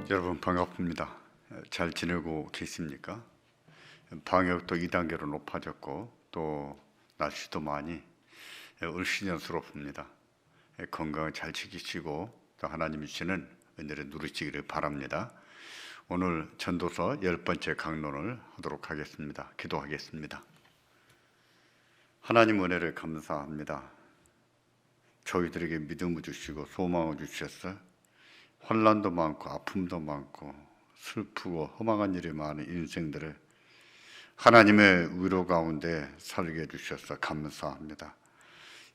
여러분 반갑습니다. 잘 지내고 계십니까? 방역도 2단계로 높아졌고 또 날씨도 많이 을씨년스럽습니다. 건강 잘 지키시고 또 하나님이 주시는 은혜를 누리시기를 바랍니다. 오늘 전도서 10번째 강론을 하도록 하겠습니다. 기도하겠습니다. 하나님 은혜를 감사합니다. 저희들에게 믿음을 주시고 소망을 주셨어. 환난도 많고 아픔도 많고 슬프고 허망한 일이 많은 인생들을 하나님의 위로 가운데 살게 해주셔서 감사합니다.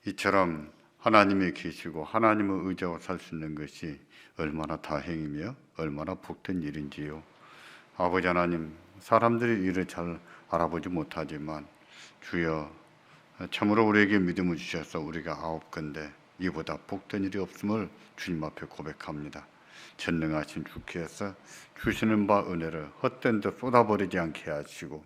이처럼 하나님이 계시고 하나님을 의지하고 살 수 있는 것이 얼마나 다행이며 얼마나 복된 일인지요. 아버지 하나님, 사람들이 이를 잘 알아보지 못하지만 주여 참으로 우리에게 믿음을 주셔서 우리가 아옵건대 이보다 복된 일이 없음을 주님 앞에 고백합니다. 전능하신 주께서 주시는 바 은혜를 헛된 데 쏟아버리지 않게 하시고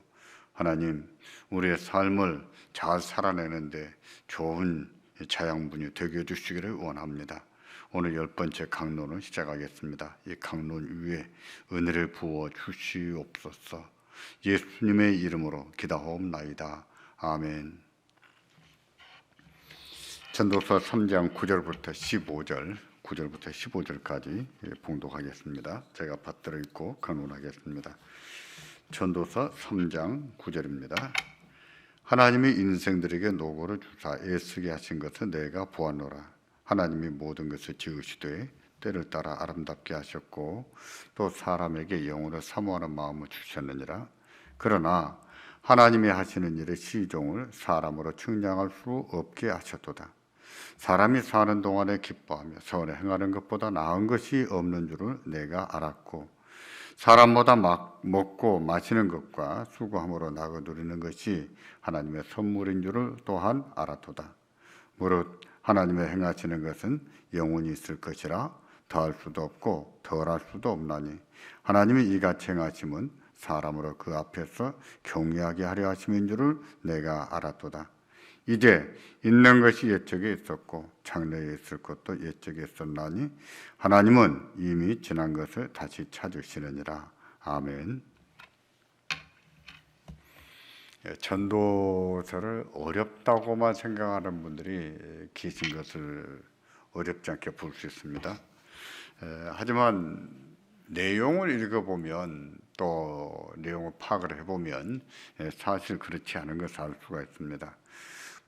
하나님 우리의 삶을 잘 살아내는데 좋은 자양분이 되게 해주시기를 원합니다. 오늘 10번째 강론을 시작하겠습니다. 이 강론 위에 은혜를 부어 주시옵소서. 예수님의 이름으로 기도하옵나이다. 아멘. 전도서 3장 9절부터 15절까지 봉독하겠습니다. 제가 받들어 읽고 강론하겠습니다. 전도서 3장 9절입니다. 하나님이 인생들에게 노고를 주사 애쓰게 하신 것을 내가 보았노라. 하나님이 모든 것을 지으시되 때를 따라 아름답게 하셨고 또 사람에게 영혼을 사모하는 마음을 주셨느니라. 그러나 하나님이 하시는 일의 시종을 사람으로 측량할 수 없게 하셨도다. 사람이 사는 동안에 기뻐하며 선에 행하는 것보다 나은 것이 없는 줄을 내가 알았고 사람보다 먹고 마시는 것과 수고함으로 낙을 누리는 것이 하나님의 선물인 줄을 또한 알았도다. 무릇 하나님의 행하시는 것은 영원히 있을 것이라 더할 수도 없고 덜할 수도 없나니 하나님이 이같이 행하심은 사람으로 그 앞에서 경외하게 하려 하심인 줄을 내가 알았도다. 이제 있는 것이 옛적에 있었고 장래에 있을 것도 옛적에 있었나니 하나님은 이미 지난 것을 다시 찾으시느니라. 아멘. 전도서를 어렵다고만 생각하는 분들이 계신 것을 어렵지 않게 볼 수 있습니다. 하지만 내용을 읽어보면 또 내용을 파악을 해보면 사실 그렇지 않은 것을 알 수가 있습니다.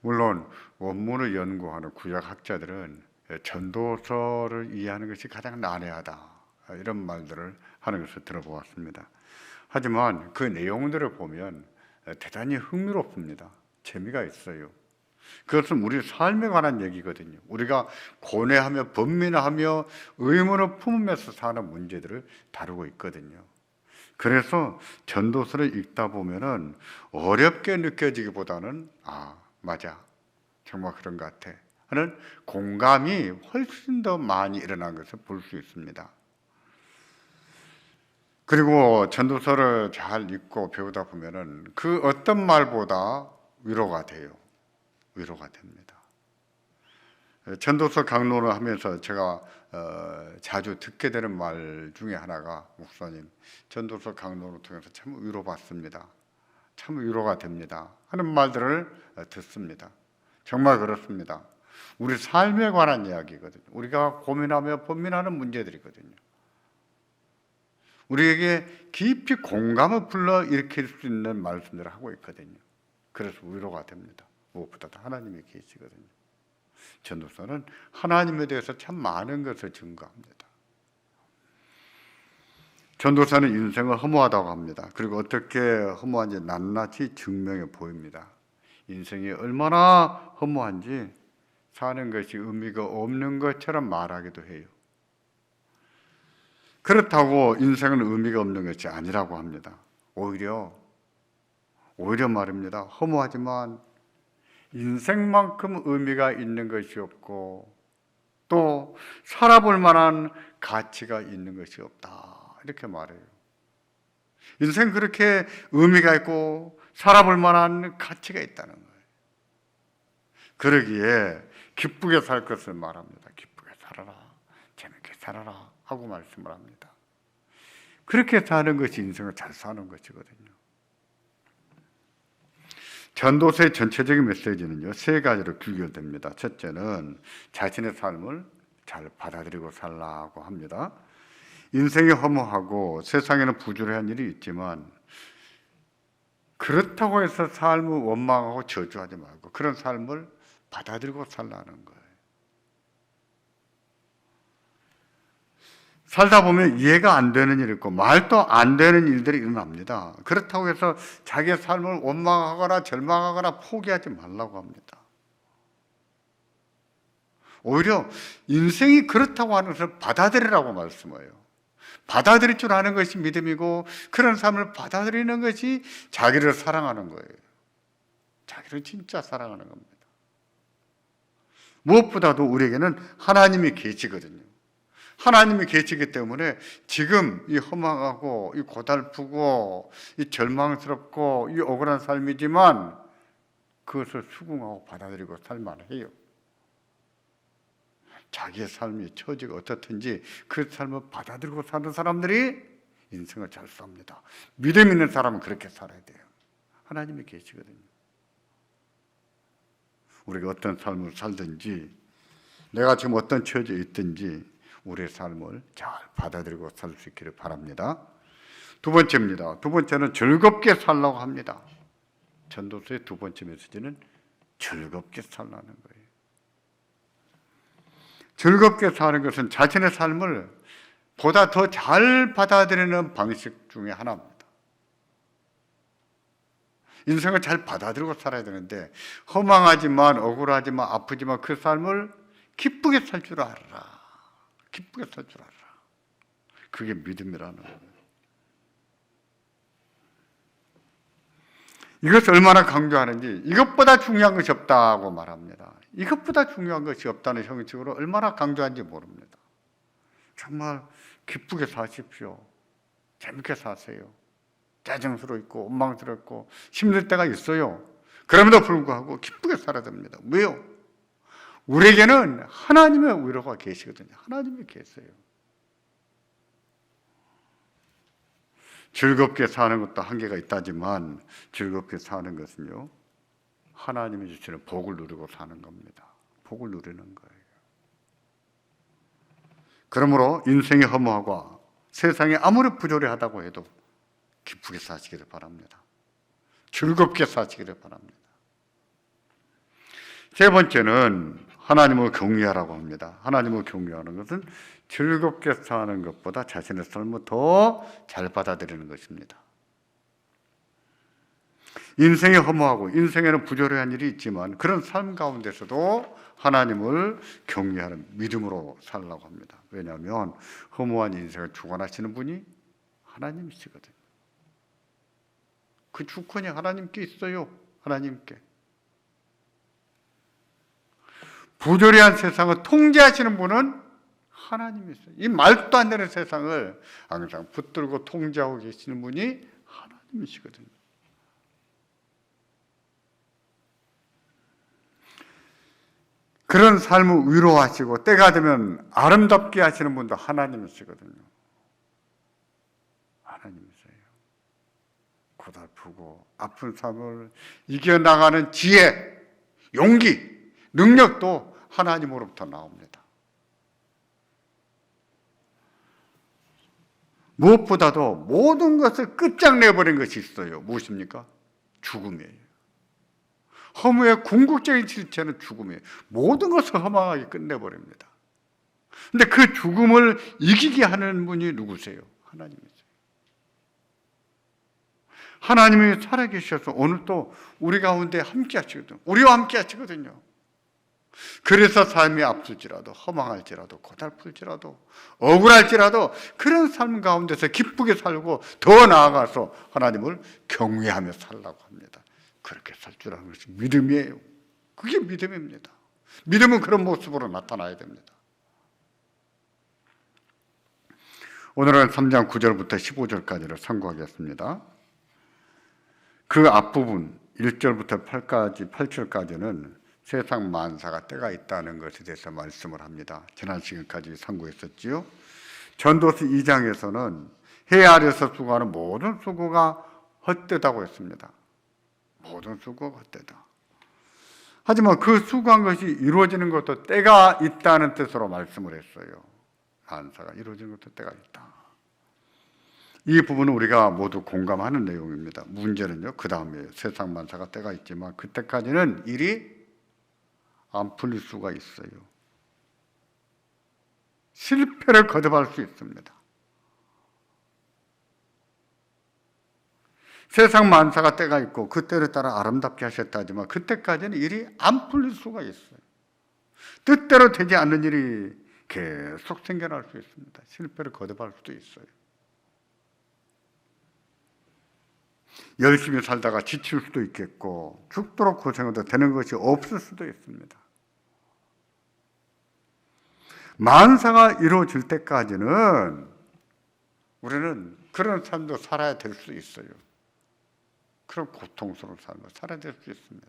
물론 원문을 연구하는 구약학자들은 전도서를 이해하는 것이 가장 난해하다 이런 말들을 하는 것을 들어보았습니다. 하지만 그 내용들을 보면 대단히 흥미롭습니다. 재미가 있어요. 그것은 우리 삶에 관한 얘기거든요. 우리가 고뇌하며 번민하며 의문을 품으면서 사는 문제들을 다루고 있거든요. 그래서 전도서를 읽다 보면은 어렵게 느껴지기보다는 맞아, 정말 그런 것 같아 하는 공감이 훨씬 더 많이 일어난 것을 볼 수 있습니다. 그리고 전도서를 잘 읽고 배우다 보면은 그 어떤 말보다 위로가 돼요. 위로가 됩니다. 전도서 강론을 하면서 제가 자주 듣게 되는 말 중에 하나가 목사님, 전도서 강론을 통해서 참 위로받습니다. 참 위로가 됩니다. 하는 말들을 듣습니다. 정말 그렇습니다. 우리 삶에 관한 이야기거든요. 우리가 고민하며 번민하는 문제들이거든요. 우리에게 깊이 공감을 불러일으킬 수 있는 말씀들을 하고 있거든요. 그래서 위로가 됩니다. 무엇보다도 하나님이 계시거든요. 전도서는 하나님에 대해서 참 많은 것을 증거합니다. 전도서는 인생을 허무하다고 합니다. 그리고 어떻게 허무한지 낱낱이 증명해 보입니다. 인생이 얼마나 허무한지 사는 것이 의미가 없는 것처럼 말하기도 해요. 그렇다고 인생은 의미가 없는 것이 아니라고 합니다. 오히려 말입니다. 허무하지만 인생만큼 의미가 있는 것이 없고 또 살아볼 만한 가치가 있는 것이 없다. 이렇게 말해요. 인생 그렇게 의미가 있고 살아볼 만한 가치가 있다는 거예요. 그러기에 기쁘게 살 것을 말합니다. 기쁘게 살아라, 재밌게 살아라 하고 말씀을 합니다. 그렇게 사는 것이 인생을 잘 사는 것이거든요. 전도서의 전체적인 메시지는요, 세 가지로 규결됩니다. 첫째는 자신의 삶을 잘 받아들이고 살라고 합니다. 인생이 허무하고 세상에는 부조리한 일이 있지만 그렇다고 해서 삶을 원망하고 저주하지 말고 그런 삶을 받아들이고 살라는 거예요. 살다 보면 이해가 안 되는 일이 있고 말도 안 되는 일들이 일어납니다. 그렇다고 해서 자기의 삶을 원망하거나 절망하거나 포기하지 말라고 합니다. 오히려 인생이 그렇다고 하는 것을 받아들이라고 말씀해요. 받아들일 줄 아는 것이 믿음이고 그런 삶을 받아들이는 것이 자기를 사랑하는 거예요. 자기를 진짜 사랑하는 겁니다. 무엇보다도 우리에게는 하나님이 계시거든요. 하나님이 계시기 때문에 지금 이 허망하고 이 고달프고 이 절망스럽고 이 억울한 삶이지만 그것을 수긍하고 받아들이고 살만해요. 자기의 삶이 처지가 어떻든지 그 삶을 받아들이고 사는 사람들이 인생을 잘 삽니다. 믿음 있는 사람은 그렇게 살아야 돼요. 하나님이 계시거든요. 우리가 어떤 삶을 살든지 내가 지금 어떤 처지에 있든지 우리의 삶을 잘 받아들이고 살 수 있기를 바랍니다. 두 번째입니다. 두 번째는 즐겁게 살라고 합니다. 전도서의 두 번째 메시지는 즐겁게 살라는 거예요. 즐겁게 사는 것은 자신의 삶을 보다 더 잘 받아들이는 방식 중에 하나입니다. 인생을 잘 받아들이고 살아야 되는데 허망하지만 억울하지만 아프지만 그 삶을 기쁘게 살 줄 알아라. 기쁘게 살 줄 알아라. 그게 믿음이라는 거예요. 이것을 얼마나 강조하는지 이것보다 중요한 것이 없다고 말합니다. 이것보다 중요한 것이 없다는 형식으로 얼마나 강조하는지 모릅니다. 정말 기쁘게 사십시오. 재밌게 사세요. 짜증스럽고 원망스럽고 힘들 때가 있어요. 그럼에도 불구하고 기쁘게 살아야 됩니다. 왜요? 우리에게는 하나님의 위로가 계시거든요. 하나님이 계세요. 즐겁게 사는 것도 한계가 있다지만 즐겁게 사는 것은요, 하나님이 주시는 복을 누리고 사는 겁니다. 복을 누리는 거예요. 그러므로 인생이 허무하고 세상이 아무리 부조리하다고 해도 기쁘게 사시기를 바랍니다. 즐겁게 사시기를 바랍니다. 세 번째는 하나님을 경외하라고 합니다. 하나님을 경외하는 것은 즐겁게 사는 것보다 자신의 삶을 더 잘 받아들이는 것입니다. 인생이 허무하고 인생에는 부조리한 일이 있지만 그런 삶 가운데서도 하나님을 경외하는 믿음으로 살라고 합니다. 왜냐하면 허무한 인생을 주관하시는 분이 하나님이시거든요. 그 주권이 하나님께 있어요. 하나님께. 부조리한 세상을 통제하시는 분은 하나님이세요. 이 말도 안 되는 세상을 항상 붙들고 통제하고 계시는 분이 하나님이시거든요. 그런 삶을 위로하시고 때가 되면 아름답게 하시는 분도 하나님이시거든요. 하나님이세요. 고달프고 아픈 삶을 이겨나가는 지혜, 용기, 능력도 하나님으로부터 나옵니다. 무엇보다도 모든 것을 끝장내버린 것이 있어요. 무엇입니까? 죽음이에요. 허무의 궁극적인 실체는 죽음이에요. 모든 것을 허망하게 끝내버립니다. 근데 그 죽음을 이기게 하는 분이 누구세요? 하나님이세요. 하나님이 살아계셔서 오늘도 우리 가운데 함께 하시거든요. 우리와 함께 하시거든요. 그래서 삶이 아플지라도 허망할지라도 고달플지라도 억울할지라도 그런 삶 가운데서 기쁘게 살고 더 나아가서 하나님을 경외하며 살라고 합니다. 그렇게 살 줄 아는 것이 믿음이에요. 그게 믿음입니다. 믿음은 그런 모습으로 나타나야 됩니다. 오늘은 3장 9절부터 15절까지를 선고하겠습니다. 그 앞부분 1절부터 8절까지는 세상 만사가 때가 있다는 것에 대해서 말씀을 합니다. 지난 시간까지 상고했었지요. 전도서 2장에서는 아래에서 수고하는 모든 수고가 헛되다고 했습니다. 모든 수고가 헛되다. 하지만 그 수고한 것이 이루어지는 것도 때가 있다는 뜻으로 말씀을 했어요. 만사가 이루어지는 것도 때가 있다. 이 부분은 우리가 모두 공감하는 내용입니다. 문제는요, 그 다음에 세상 만사가 때가 있지만 그때까지는 일이 안 풀릴 수가 있어요. 실패를 거듭할 수 있습니다. 세상 만사가 때가 있고 그 때를 따라 아름답게 하셨다 하지만 그때까지는 일이 안 풀릴 수가 있어요. 뜻대로 되지 않는 일이 계속 생겨날 수 있습니다. 실패를 거듭할 수도 있어요. 열심히 살다가 지칠 수도 있겠고 죽도록 고생해도 되는 것이 없을 수도 있습니다. 만사가 이루어질 때까지는 우리는 그런 삶도 살아야 될 수 있어요. 그런 고통스러운 삶을 살아야 될 수 있습니다.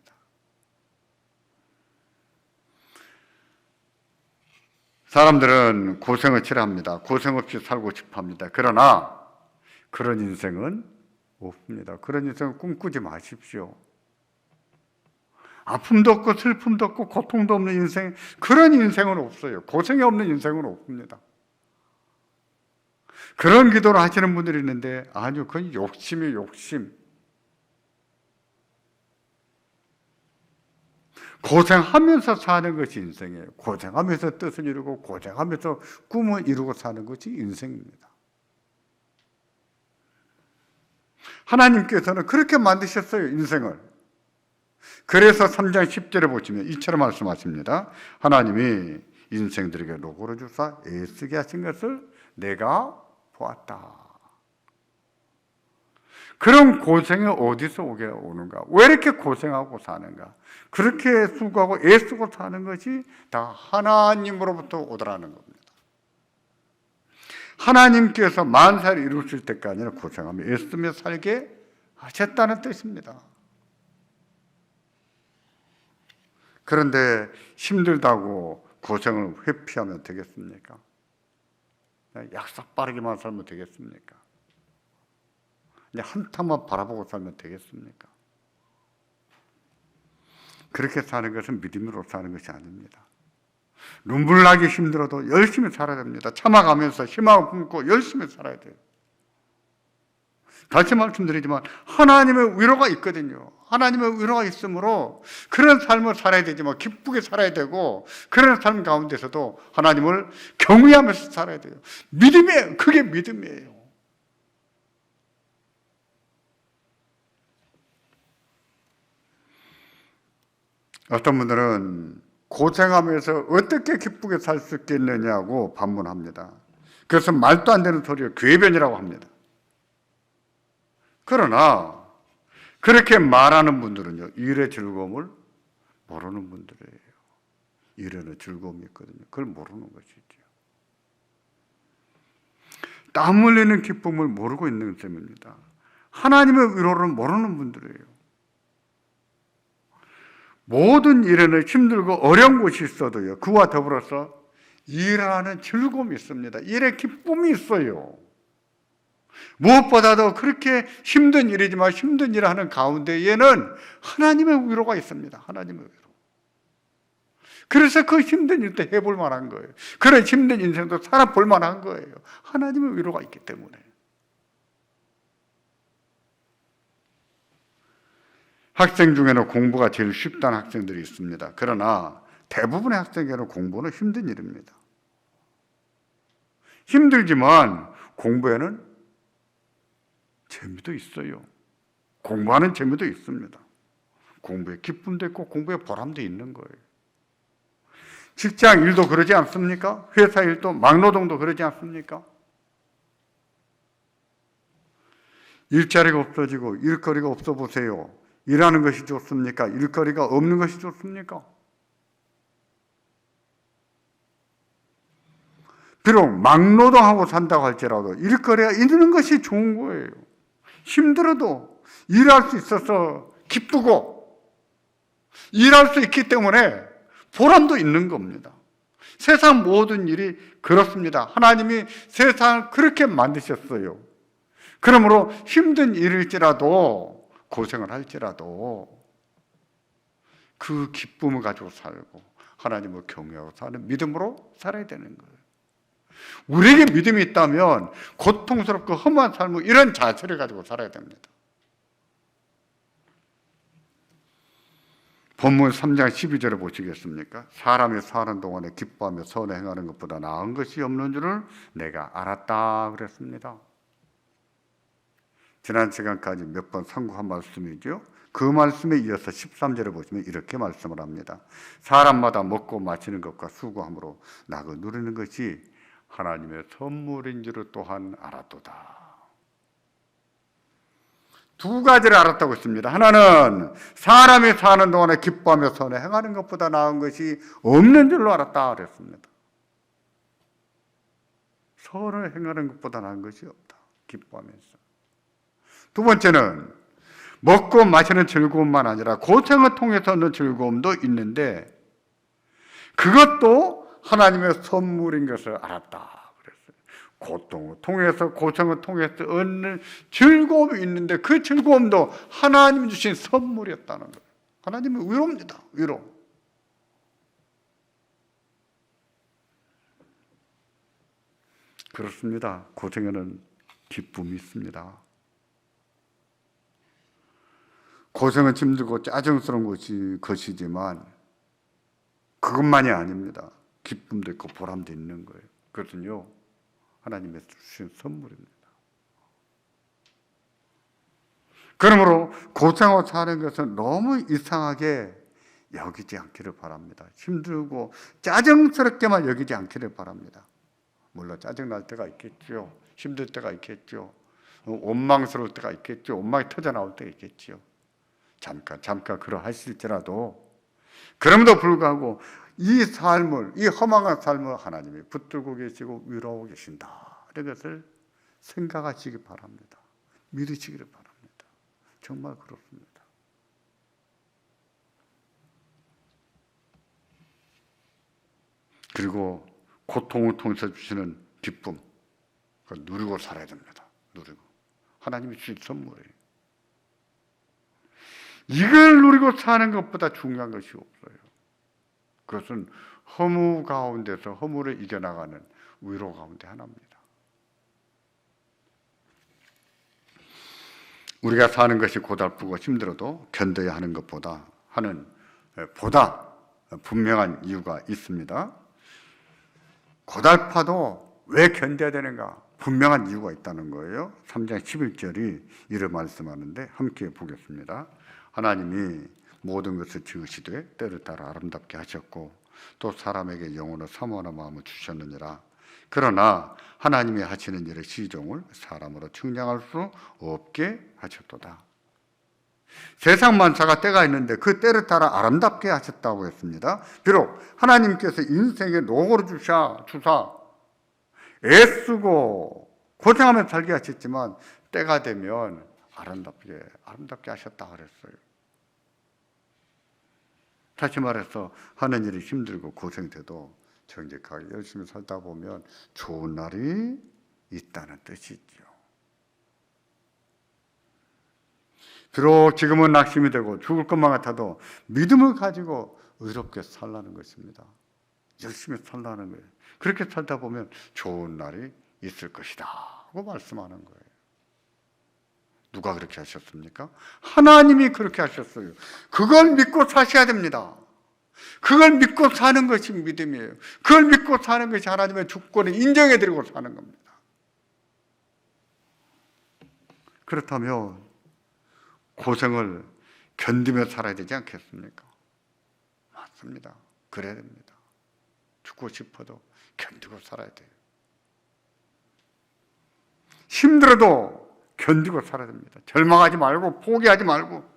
사람들은 고생을 싫어합니다. 고생 없이 살고 싶어 합니다. 그러나 그런 인생은 없습니다. 그런 인생을 꿈꾸지 마십시오. 아픔도 없고 슬픔도 없고 고통도 없는 인생, 그런 인생은 없어요. 고생이 없는 인생은 없습니다. 그런 기도를 하시는 분들이 있는데 아주 그건 욕심이에요, 욕심. 고생하면서 사는 것이 인생이에요. 고생하면서 뜻을 이루고 고생하면서 꿈을 이루고 사는 것이 인생입니다. 하나님께서는 그렇게 만드셨어요, 인생을. 그래서 3장 10절에 보시면 이처럼 말씀하십니다. 하나님이 인생들에게 노고를 주사 애쓰게 하신 것을 내가 보았다. 그런 고생이 어디서 오는가? 왜 이렇게 고생하고 사는가? 그렇게 수고하고 애쓰고 사는 것이 다 하나님으로부터 오더라는 겁니다. 하나님께서 만사를 이루실 때까지는 고생하며 애쓰며 살게 하셨다는 뜻입니다. 그런데 힘들다고 고생을 회피하면 되겠습니까? 약삭 빠르게만 살면 되겠습니까? 그냥 한탕만 바라보고 살면 되겠습니까? 그렇게 사는 것은 믿음으로 사는 것이 아닙니다. 눈물 나기 힘들어도 열심히 살아야 됩니다. 참아가면서 희망을 품고 열심히 살아야 돼요. 다시 말씀드리지만 하나님의 위로가 있거든요. 하나님의 위로가 있으므로 그런 삶을 살아야 되지만 기쁘게 살아야 되고 그런 삶 가운데서도 하나님을 경외하면서 살아야 돼요. 믿음이에요. 그게 믿음이에요. 어떤 분들은 고생하면서 어떻게 기쁘게 살 수 있겠느냐고 반문합니다. 그래서 말도 안 되는 소리를 궤변이라고 합니다. 그러나 그렇게 말하는 분들은요, 일의 즐거움을 모르는 분들이에요. 일에는 즐거움이 있거든요. 그걸 모르는 것이죠. 땀 흘리는 기쁨을 모르고 있는 셈입니다. 하나님의 위로를 모르는 분들이에요. 모든 일에는 힘들고 어려운 곳이 있어도요, 그와 더불어서 일하는 즐거움이 있습니다. 일에 기쁨이 있어요. 무엇보다도 그렇게 힘든 일이지만 힘든 일을 하는 가운데에는 하나님의 위로가 있습니다. 하나님의 위로. 그래서 그 힘든 일도 해볼 만한 거예요. 그런 힘든 인생도 살아볼 만한 거예요. 하나님의 위로가 있기 때문에. 학생 중에는 공부가 제일 쉽다는 학생들이 있습니다. 그러나 대부분의 학생에게는 공부는 힘든 일입니다. 힘들지만 공부에는 재미도 있어요. 공부하는 재미도 있습니다. 공부에 기쁨도 있고 공부에 보람도 있는 거예요. 직장 일도 그러지 않습니까? 회사 일도 막노동도 그러지 않습니까? 일자리가 없어지고 일거리가 없어 보세요. 일하는 것이 좋습니까? 일거리가 없는 것이 좋습니까? 비록 막노동하고 산다고 할지라도 일거리가 있는 것이 좋은 거예요. 힘들어도 일할 수 있어서 기쁘고 일할 수 있기 때문에 보람도 있는 겁니다. 세상 모든 일이 그렇습니다. 하나님이 세상을 그렇게 만드셨어요. 그러므로 힘든 일일지라도 고생을 할지라도 그 기쁨을 가지고 살고 하나님을 경외하고 사는 믿음으로 살아야 되는 거예요. 우리에게 믿음이 있다면 고통스럽고 험한 삶을 이런 자세를 가지고 살아야 됩니다. 본문 3장 12절을 보시겠습니까? 사람이 사는 동안에 기뻐하며 선을 행하는 것보다 나은 것이 없는 줄을 내가 알았다 그랬습니다. 지난 시간까지 몇 번 상고한 말씀이죠. 그 말씀에 이어서 13절을 보시면 이렇게 말씀을 합니다. 사람마다 먹고 마시는 것과 수고함으로 낙을 누리는 것이 하나님의 선물인 줄을 또한 알았도다. 두 가지를 알았다고 했습니다. 하나는 사람이 사는 동안에 기뻐하며 선을 행하는 것보다 나은 것이 없는 줄로 알았다 그랬습니다. 선을 행하는 것보다 나은 것이 없다. 기뻐하면서. 두 번째는 먹고 마시는 즐거움만 아니라 고생을 통해서 얻는 즐거움도 있는데 그것도 하나님의 선물인 것을 알았다. 고통을 통해서 고생을 통해서 얻는 즐거움이 있는데 그 즐거움도 하나님이 주신 선물이었다는 거예요. 하나님의 위로입니다. 위로. 그렇습니다. 고생에는 기쁨이 있습니다. 고생은 힘들고 짜증스러운 것이지만 그것만이 아닙니다. 기쁨도 있고 보람도 있는 거예요. 그것은요 하나님의 주신 선물입니다. 그러므로 고생하고 사는 것은 너무 이상하게 여기지 않기를 바랍니다. 힘들고 짜증스럽게만 여기지 않기를 바랍니다. 물론 짜증날 때가 있겠죠. 힘들 때가 있겠죠. 원망스러울 때가 있겠죠. 원망이 터져나올 때가 있겠죠. 잠깐 그러하실지라도 그럼에도 불구하고 이 삶을, 이 허망한 삶을 하나님이 붙들고 계시고 위로하고 계신다. 이런 것을 생각하시기 바랍니다. 믿으시기를 바랍니다. 정말 그렇습니다. 그리고 고통을 통해서 주시는 기쁨, 그걸 누리고 살아야 됩니다. 누리고. 하나님이 주신 선물이에요. 이걸 누리고 사는 것보다 중요한 것이 없어요. 그것은 허무 가운데서 허무를 이겨나가는 위로 가운데 하나입니다. 우리가 사는 것이 고달프고 힘들어도 견뎌야 하는 것보다 보다 분명한 이유가 있습니다. 고달파도 왜 견뎌야 되는가? 분명한 이유가 있다는 거예요. 3장 11절이 이를 말씀하는데 함께 보겠습니다. 하나님이 모든 것을 지으시되 때를 따라 아름답게 하셨고 또 사람에게 영혼을 사모하는 마음을 주셨느니라. 그러나 하나님이 하시는 일의 시종을 사람으로 측량할 수 없게 하셨도다. 세상 만사가 때가 있는데 그 때를 따라 아름답게 하셨다고 했습니다. 비록 하나님께서 인생의 노고를 주사 애쓰고 고생하며 살게 하셨지만 때가 되면 아름답게 하셨다 그랬어요. 다시 말해서 하는 일이 힘들고 고생돼도 정직하게 열심히 살다 보면 좋은 날이 있다는 뜻이죠. 비록 지금은 낙심이 되고 죽을 것만 같아도 믿음을 가지고 의롭게 살라는 것입니다. 열심히 살라는 거예요. 그렇게 살다 보면 좋은 날이 있을 것이다 하고 말씀하는 거예요. 누가 그렇게 하셨습니까? 하나님이 그렇게 하셨어요. 그걸 믿고 사셔야 됩니다. 그걸 믿고 사는 것이 믿음이에요. 그걸 믿고 사는 것이 하나님의 주권을 인정해드리고 사는 겁니다. 그렇다면 고생을 견디며 살아야 되지 않겠습니까? 맞습니다. 그래야 됩니다. 죽고 싶어도 견디고 살아야 돼요. 힘들어도 견디고 살아야 됩니다. 절망하지 말고 포기하지 말고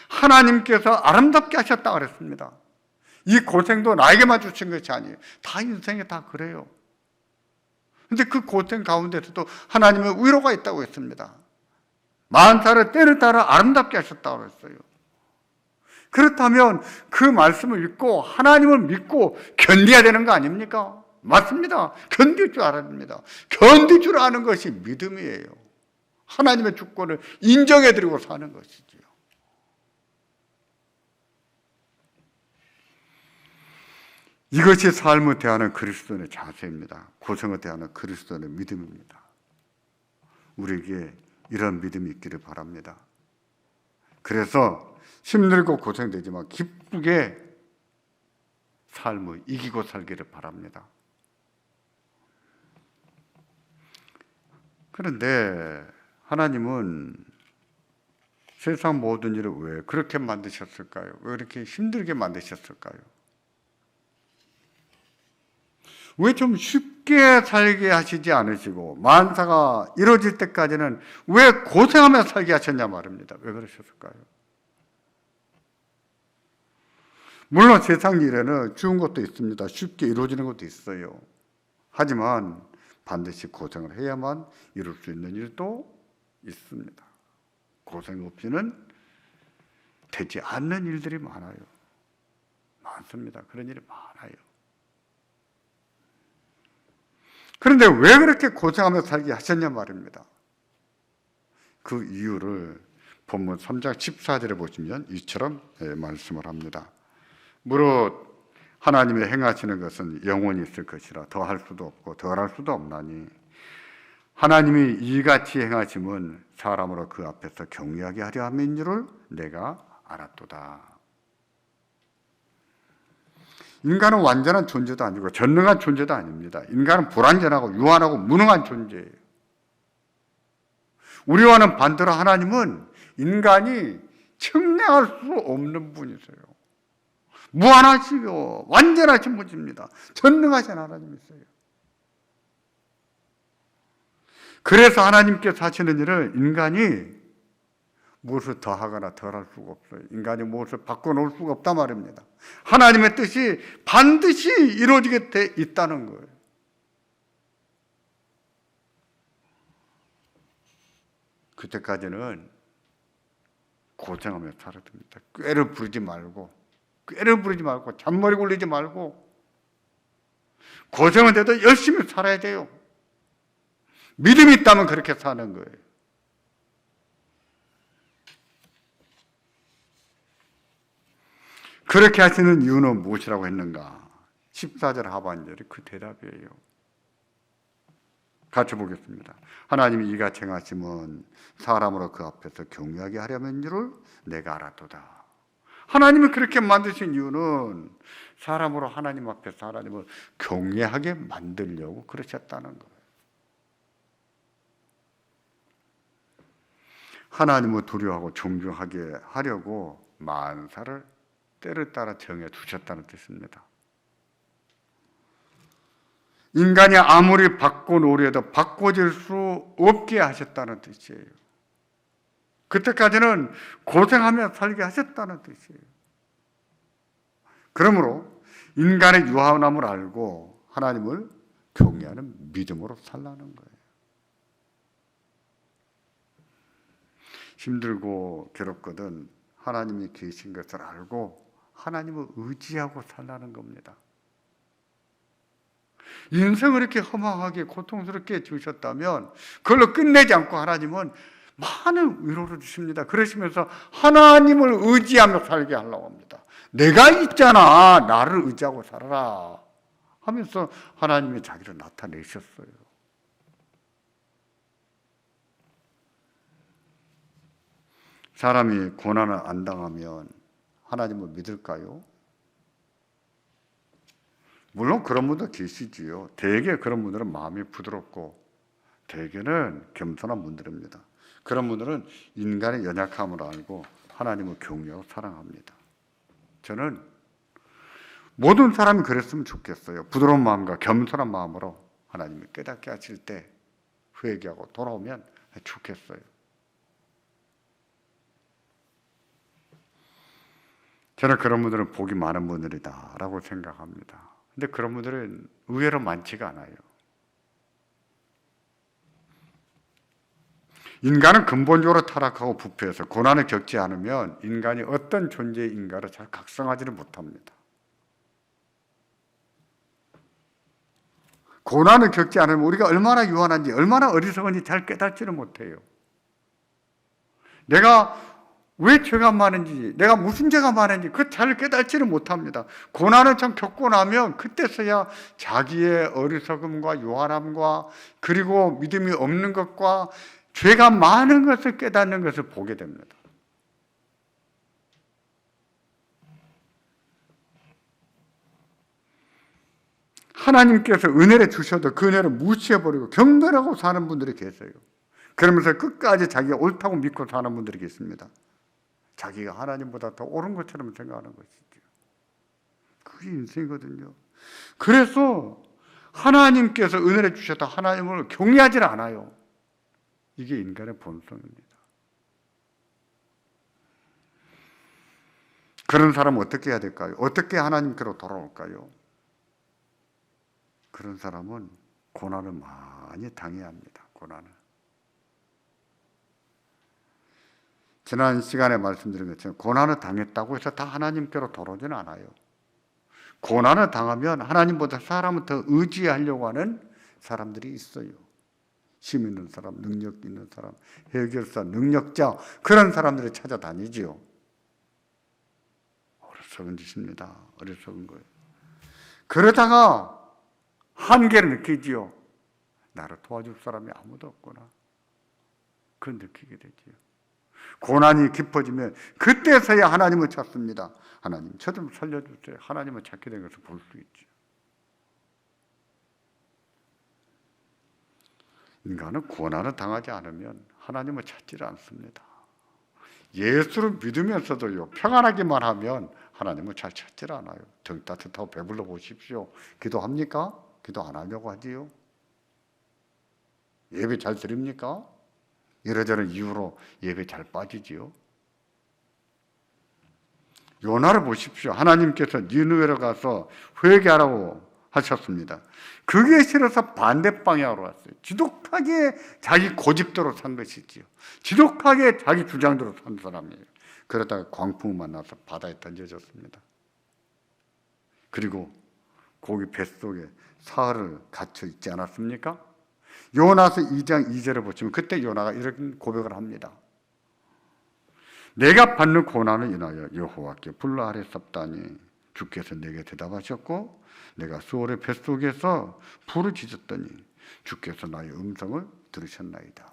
하나님께서 아름답게 하셨다 그랬습니다. 이 고생도 나에게만 주신 것이 아니에요. 다 인생에 다 그래요. 그런데 그 고생 가운데서도 하나님의 위로가 있다고 했습니다. 만사를 때를 따라 아름답게 하셨다고 했어요. 그렇다면 그 말씀을 읽고 하나님을 믿고 견뎌야 되는 거 아닙니까? 맞습니다. 견딜 줄 알아야 됩니다. 견딜 줄 아는 것이 믿음이에요. 하나님의 주권을 인정해드리고 사는 것이지요. 이것이 삶을 대하는 그리스도인의 자세입니다. 고생을 대하는 그리스도인의 믿음입니다. 우리에게 이런 믿음이 있기를 바랍니다. 그래서 힘들고 고생되지만 기쁘게 삶을 이기고 살기를 바랍니다. 그런데 하나님은 세상 모든 일을 왜 그렇게 만드셨을까요? 왜 그렇게 힘들게 만드셨을까요? 왜 좀 쉽게 살게 하시지 않으시고 만사가 이루어질 때까지는 왜 고생하며 살게 하셨냐 말입니다. 왜 그러셨을까요? 물론 세상 일에는 쉬운 것도 있습니다. 쉽게 이루어지는 것도 있어요. 하지만 반드시 고생을 해야만 이룰 수 있는 일도 있습니다. 고생 없이는 되지 않는 일들이 많아요. 많습니다. 그런 일이 많아요. 그런데 왜 그렇게 고생하며 살게 하셨냐 말입니다. 그 이유를 본문 3장 14절에 보시면 이처럼 말씀을 합니다. 무릇 하나님의 행하시는 것은 영원히 있을 것이라 더할 수도 없고 덜할 수도 없나니 하나님이 이같이 행하심은 사람으로 그 앞에서 경외하게 하려 함인 줄을 내가 알았도다. 인간은 완전한 존재도 아니고 전능한 존재도 아닙니다. 인간은 불완전하고 유한하고 무능한 존재예요. 우리와는 반대로 하나님은 인간이 측량할 수 없는 분이세요. 무한하시고 완전하신 분입니다. 전능하신 하나님이세요. 그래서 하나님께서 하시는 일을 인간이 무엇을 더하거나 덜할 수가 없어요. 인간이 무엇을 바꿔놓을 수가 없단 말입니다. 하나님의 뜻이 반드시 이루어지게 돼 있다는 거예요. 그때까지는 고생하며 살아야 됩니다. 꾀를 부리지 말고 잔머리 굴리지 말고 고생은 돼도 열심히 살아야 돼요. 믿음이 있다면 그렇게 사는 거예요. 그렇게 하시는 이유는 무엇이라고 했는가? 14절 하반절이 그 대답이에요. 같이 보겠습니다. 하나님이 이같이 행하심은 사람으로 그 앞에서 경외하게 하려는 줄을 내가 알았도다. 하나님이 그렇게 만드신 이유는 사람으로 하나님 앞에서 하나님을 경외하게 만들려고 그러셨다는 거예요. 하나님을 두려워하고 존경하게 하려고 만사를 때를 따라 정해 두셨다는 뜻입니다. 인간이 아무리 바꿔놓으려 해도 바꿔질 수 없게 하셨다는 뜻이에요. 그때까지는 고생하며 살게 하셨다는 뜻이에요. 그러므로 인간의 유한함을 알고 하나님을 경외하는 믿음으로 살라는 거예요. 힘들고 괴롭거든 하나님이 계신 것을 알고 하나님을 의지하고 살라는 겁니다. 인생을 이렇게 허망하게 고통스럽게 주셨다면 그걸로 끝내지 않고 하나님은 많은 위로를 주십니다. 그러시면서 하나님을 의지하며 살게 하려고 합니다. 내가 있잖아, 나를 의지하고 살아라 하면서 하나님이 자기를 나타내셨어요. 사람이 고난을 안 당하면 하나님을 믿을까요? 물론 그런 분도 계시지요. 대개 그런 분들은 마음이 부드럽고 대개는 겸손한 분들입니다. 그런 분들은 인간의 연약함을 알고 하나님을 경외하고 사랑합니다. 저는 모든 사람이 그랬으면 좋겠어요. 부드러운 마음과 겸손한 마음으로 하나님이 깨닫게 하실 때 회개하고 돌아오면 좋겠어요. 저는 그런 분들은 복이 많은 분들이다라고 생각합니다. 근데 그런 분들은 의외로 많지가 않아요. 인간은 근본적으로 타락하고 부패해서 고난을 겪지 않으면 인간이 어떤 존재인가를 잘 각성하지는 못합니다. 고난을 겪지 않으면 우리가 얼마나 유한한지, 얼마나 어리석은지 잘 깨닫지를 못해요. 내가 왜 죄가 많은지, 내가 무슨 죄가 많은지 그 잘 깨닫지를 못합니다. 고난을 참 겪고 나면 그때서야 자기의 어리석음과 요한함과 그리고 믿음이 없는 것과 죄가 많은 것을 깨닫는 것을 보게 됩니다. 하나님께서 은혜를 주셔도 그 은혜를 무시해버리고 경멸하고 사는 분들이 계세요. 그러면서 끝까지 자기가 옳다고 믿고 사는 분들이 계십니다. 자기가 하나님보다 더 옳은 것처럼 생각하는 것이죠. 그게 인생이거든요. 그래서 하나님께서 은혜를 주셔도 하나님을 경외하지 않아요. 이게 인간의 본성입니다. 그런 사람은 어떻게 해야 될까요? 어떻게 하나님께로 돌아올까요? 그런 사람은 고난을 많이 당해야 합니다. 고난을. 지난 시간에 말씀드린 것처럼 고난을 당했다고 해서 다 하나님께로 돌아오지는 않아요. 고난을 당하면 하나님보다 사람을 더 의지하려고 하는 사람들이 있어요. 힘 있는 사람, 능력 있는 사람, 해결사, 능력자, 그런 사람들을 찾아다니지요. 어리석은 짓입니다. 어리석은 거예요. 그러다가 한계를 느끼지요. 나를 도와줄 사람이 아무도 없구나. 그걸 느끼게 되지요. 고난이 깊어지면 그때서야 하나님을 찾습니다. 하나님, 저 좀 살려주세요. 하나님을 찾게 된 것을 볼 수 있죠. 인간은 고난을 당하지 않으면 하나님을 찾지를 않습니다. 예수를 믿으면서도요, 평안하기만 하면 하나님을 잘 찾지를 않아요. 등 따뜻하고 배불러 보십시오. 기도합니까? 기도 안 하려고 하지요. 예배 잘 드립니까? 이러저런 이유로 예배 잘 빠지지요. 요나를 보십시오. 하나님께서 니느웨로 가서 회개하라고 하셨습니다. 그게 싫어서 반대 방향으로 왔어요. 지독하게 자기 고집대로 산 것이지요. 지독하게 자기 주장대로 산 사람이에요. 그러다가 광풍을 만나서 바다에 던져졌습니다. 그리고 거기 뱃속에 사흘을 갇혀 있지 않았습니까? 요나서 2장 2절을 보시면 그때 요나가 이런 고백을 합니다. 내가 받는 고난을 인하여 여호와께 불러 아뢰었다니 주께서 내게 대답하셨고 내가 수월의 뱃속에서 부르짖었더니 주께서 나의 음성을 들으셨나이다.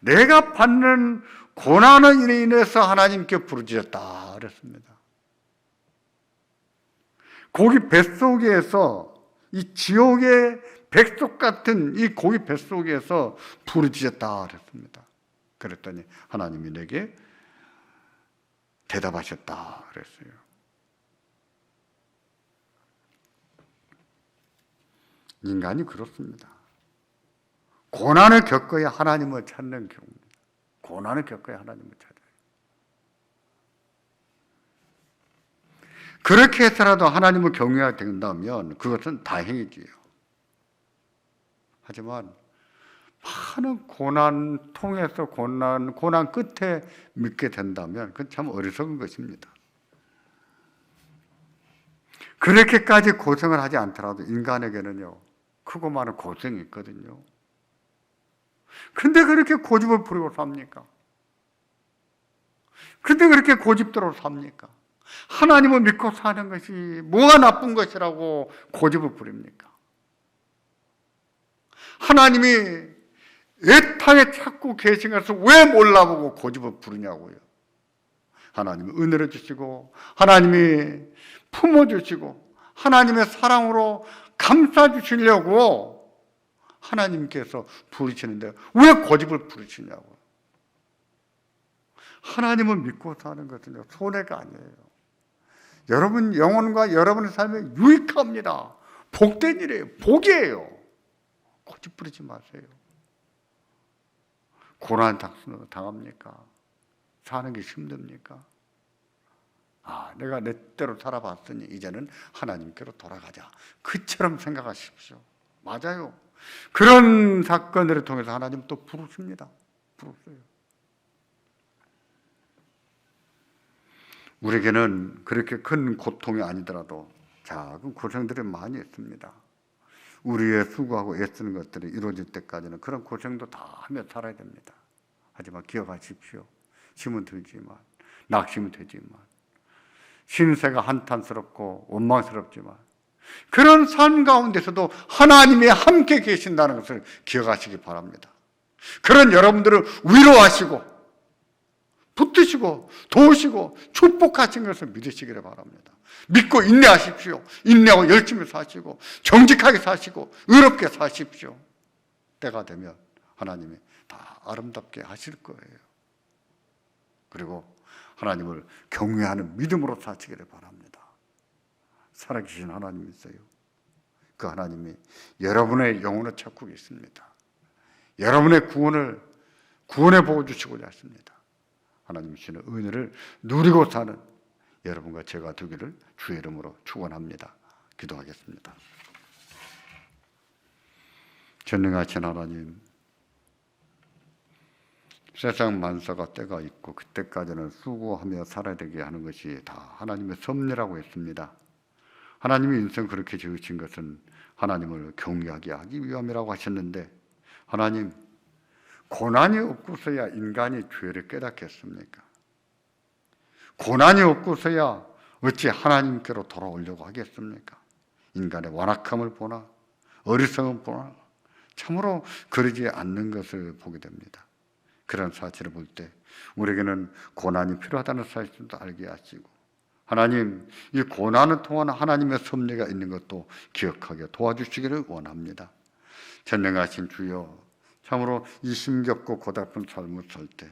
내가 받는 고난을 인해서 하나님께 부르짖었다 그랬습니다. 고기 뱃속에서 이 지옥의 백석 같은 이 고기 뱃속에서 부르짖었다 그랬습니다. 그랬더니 하나님이 내게 대답하셨다 그랬어요. 인간이 그렇습니다. 고난을 겪어야 하나님을 찾는 경우입니다. 고난을 겪어야 하나님을 찾아요. 그렇게 해서라도 하나님을 경외하게 된다면 그것은 다행이지요. 하지만 많은 고난 통해서 고난 끝에 믿게 된다면 그건 참 어리석은 것입니다. 그렇게까지 고생을 하지 않더라도 인간에게는요, 크고 많은 고생이 있거든요. 근데 그렇게 고집을 부리고 삽니까? 근데 그렇게 고집대로 삽니까? 하나님을 믿고 사는 것이 뭐가 나쁜 것이라고 고집을 부립니까? 하나님이 애타게 찾고 계신 것을 왜 몰라보고 고집을 부르냐고요. 하나님이 은혜를 주시고 하나님이 품어주시고 하나님의 사랑으로 감싸주시려고 하나님께서 부르시는데 왜 고집을 부르시냐고요. 하나님을 믿고 사는 것은 손해가 아니에요. 여러분 영혼과 여러분의 삶에 유익합니다. 복된 일이에요. 복이에요. 고집 부리지 마세요. 고난 당합니까? 사는 게 힘듭니까? 내가 내 때로 살아봤으니 이제는 하나님께로 돌아가자. 그처럼 생각하십시오. 맞아요. 그런 사건들을 통해서 하나님 또 부르십니다. 부르세요. 우리에게는 그렇게 큰 고통이 아니더라도 작은 고생들이 많이 있습니다. 우리의 수고하고 애쓰는 것들이 이루어질 때까지는 그런 고생도 다 하며 살아야 됩니다. 하지만 기억하십시오. 힘은 들지만, 낙심은 되지만, 신세가 한탄스럽고 원망스럽지만 그런 삶 가운데서도 하나님이 함께 계신다는 것을 기억하시기 바랍니다. 그런 여러분들을 위로하시고 붙드시고 도우시고 축복하신 것을 믿으시기를 바랍니다. 믿고 인내하십시오. 인내하고 열심히 사시고 정직하게 사시고 의롭게 사십시오. 때가 되면 하나님이 다 아름답게 하실 거예요. 그리고 하나님을 경외하는 믿음으로 사시기를 바랍니다. 살아계신 하나님이 있어요. 그 하나님이 여러분의 영혼을 찾고 계십니다. 여러분의 구원해 보고 주시고자 하십니다. 하나님 주시는 은혜를 누리고 사는 여러분과 제가 되기를 주의 이름으로 축원합니다. 기도하겠습니다. 전능하신 하나님, 세상 만사가 때가 있고 그때까지는 수고하며 살아야 되게 하는 것이 다 하나님의 섭리라고 했습니다. 하나님이 인생 그렇게 지으신 것은 하나님을 경외하게 하기 위함이라고 하셨는데, 하나님, 고난이 없고서야 인간이 죄를 깨닫겠습니까? 고난이 없고서야 어찌 하나님께로 돌아오려고 하겠습니까? 인간의 완악함을 보나 어리석음을 보나 참으로 그러지 않는 것을 보게 됩니다. 그런 사실을 볼 때 우리에게는 고난이 필요하다는 사실도 알게 하시고, 하나님, 이 고난을 통한 하나님의 섭리가 있는 것도 기억하게 도와주시기를 원합니다. 전능하신 주여, 참으로 이 힘겹고 고달픈 삶을 살 때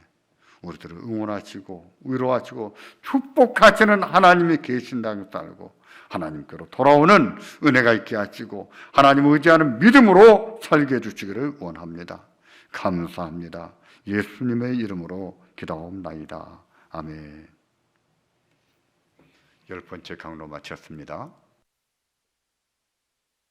우리들을 응원하시고 위로하시고 축복하시는 하나님이 계신다는 것을 알고 하나님께로 돌아오는 은혜가 있게 하시고 하나님을 의지하는 믿음으로 살게 해주시기를 원합니다. 감사합니다. 예수님의 이름으로 기도하옵나이다. 아멘. 10번째 강로 마쳤습니다.